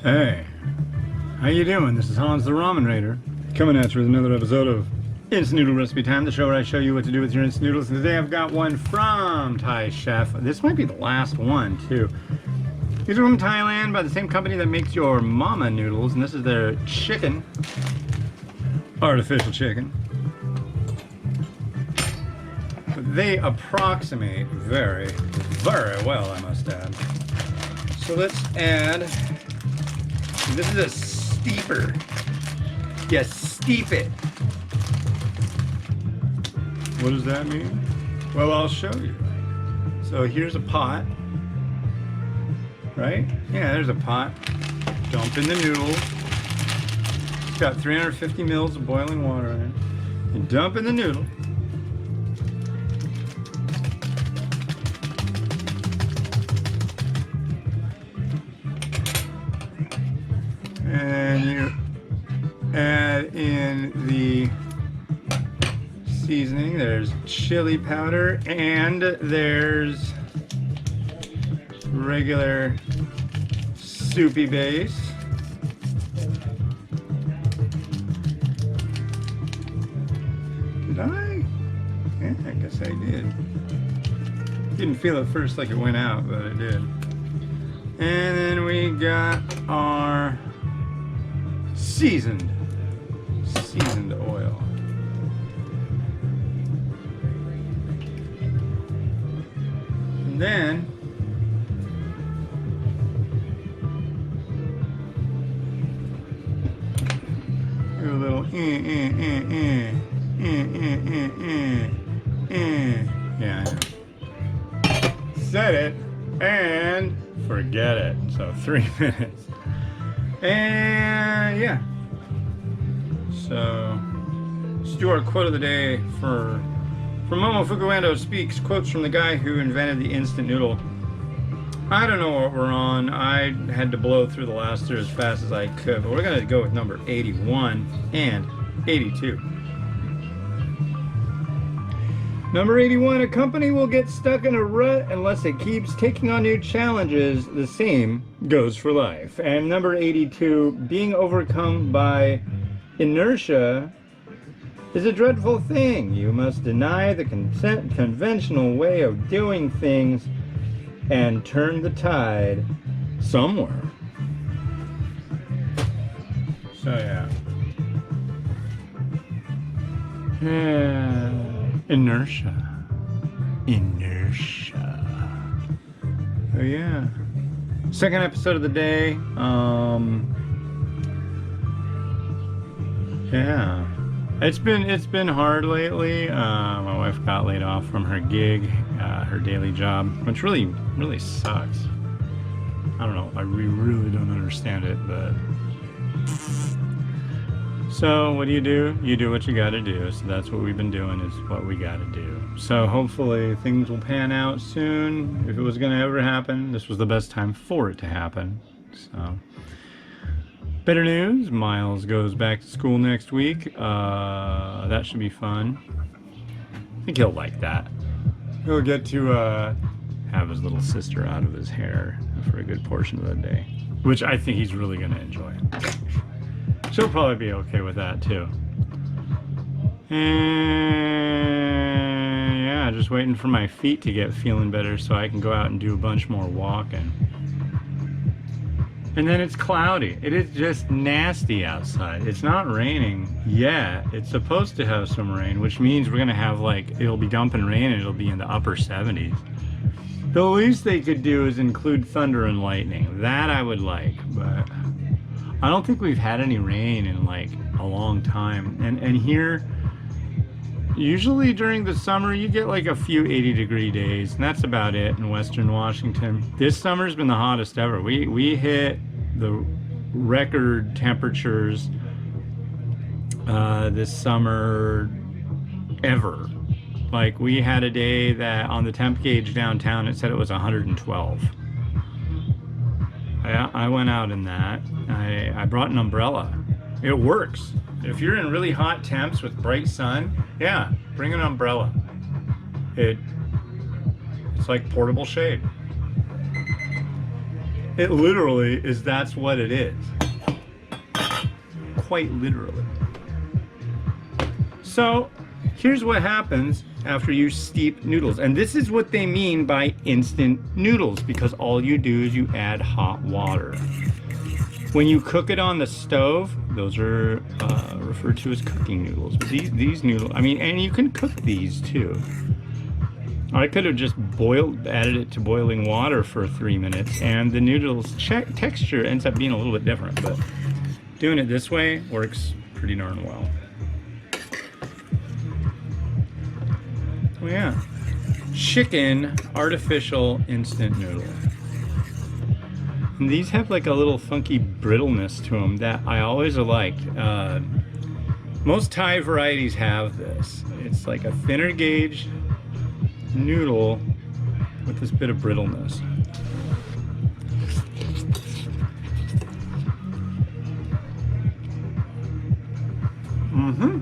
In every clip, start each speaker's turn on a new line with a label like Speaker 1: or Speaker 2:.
Speaker 1: Hey, how you doing? This is Hans the Ramen Raider, coming at you with another episode of Instant Noodle Recipe Time, the show where I show you what to do with your instant noodles. And today I've got one from Thai Chef. This might be the last one, too. These are from Thailand by the same company that makes your mama noodles, and this is their chicken, artificial chicken. But they approximate very, very well, I must add. So let's add, this is a steeper. You steep it. What does that mean? Well, I'll show you. So here's a pot, right? Yeah, there's a pot. Dump in the noodles. It's got 350 mils of boiling water in it. You dump in the noodle. And you add in the seasoning. There's chili powder and there's regular soupy base. Did I? Yeah, I guess I did. Didn't feel at first like it went out, but it did. And then we got our seasoned oil. And then do a little yeah. Set it and forget it. So 3 minutes. And yeah. So let's do our quote of the day for Momo Fukuendo Speaks, quotes from the guy who invented the instant noodle. I don't know what we're on. I had to blow through the last two as fast as I could, but we're gonna go with number 81 and 82. Number 81, a company will get stuck in a rut unless it keeps taking on new challenges. The same goes for life. And number 82, being overcome by inertia is a dreadful thing. You must deny the conventional way of doing things and turn the tide somewhere. So yeah. Inertia. Oh yeah. Second episode of the day. Yeah. It's been hard lately. My wife got laid off from her gig, her daily job, which really sucks. I don't know. We really don't understand it, but so what do? You do what you got to do. So that's what we've been doing, is what we got to do. So hopefully things will pan out soon. If it was going to ever happen, this was the best time for it to happen. So better news, Miles goes back to school next week. That should be fun. I think he'll like that. He'll get to have his little sister out of his hair for a good portion of the day, which I think he's really going to enjoy. She'll probably be okay with that too. And yeah, just waiting for my feet to get feeling better so I can go out and do a bunch more walking. And then it's cloudy. It is just nasty outside. It's not raining yet. It's supposed to have some rain, which means we're gonna have it'll be dumping rain and it'll be in the upper 70s. The least they could do is include thunder and lightning. That I would like, but I don't think we've had any rain in a long time. And here, usually during the summer, you get a few 80-degree days, and that's about it in Western Washington. This summer's been the hottest ever. We hit the record temperatures this summer ever. We had a day that on the temp gauge downtown, it said it was 112. I went out in that. I brought an umbrella. It works. If you're in really hot temps with bright sun, yeah, bring an umbrella. It's like portable shade. It literally is, that's what it is. Quite literally. So here's what happens after you steep noodles. And this is what they mean by instant noodles, because all you do is you add hot water. When you cook it on the stove, those are referred to as cooking noodles. But these noodles, I mean, and you can cook these too. I could have just added it to boiling water for 3 minutes, and the noodles texture ends up being a little bit different. But doing it this way works pretty darn well. Oh yeah, chicken artificial instant noodle. And these have like a little funky brittleness to them that I always liked. Most Thai varieties have this. It's like a thinner gauge noodle with this bit of brittleness. Mm-hmm.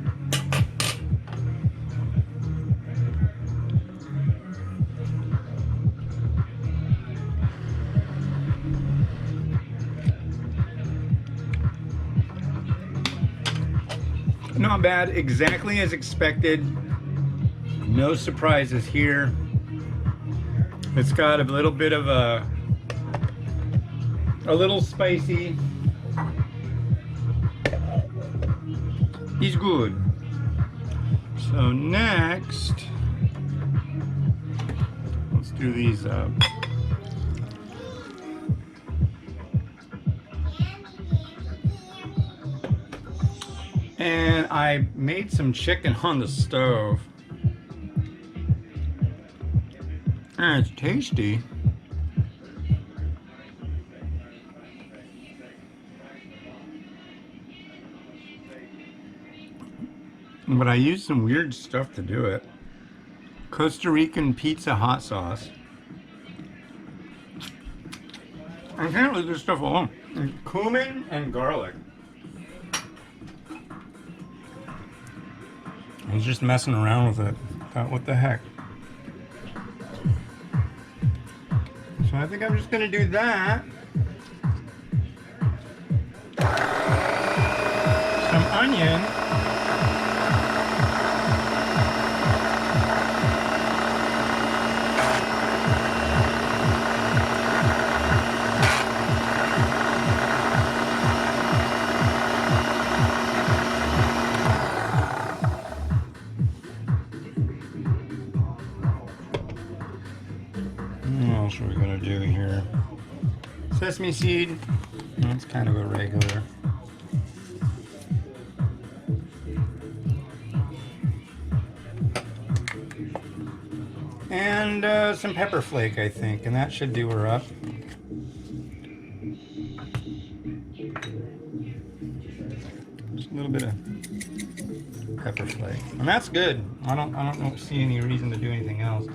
Speaker 1: Not bad, exactly as expected. No surprises here. It's got a little bit of a little spicy. He's good. So next, let's do these up. And I made some chicken on the stove. And it's tasty. But I used some weird stuff to do it. Costa Rican pizza hot sauce. I can't leave this stuff alone. And cumin and garlic. I was just messing around with it. Thought, what the heck? So I think I'm just gonna do that. Some onion. What else are we gonna do here? Sesame seed. That's kind of a regular. And some pepper flake, I think, and that should do her up. Just a little bit of pepper flake, and that's good. I don't see any reason to do anything else,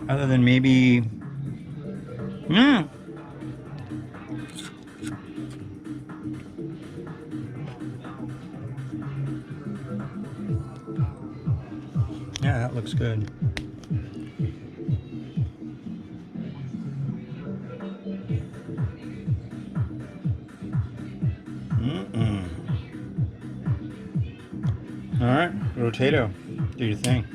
Speaker 1: other than maybe. Yeah, that looks good. All right, rotato, do your thing.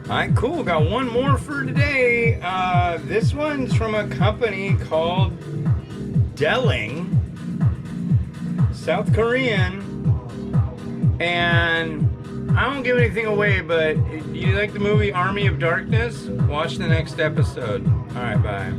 Speaker 1: Alright, cool. Got one more for today. This one's from a company called Delling, South Korean. And I won't give anything away, but you like the movie Army of Darkness? Watch the next episode. Alright, bye.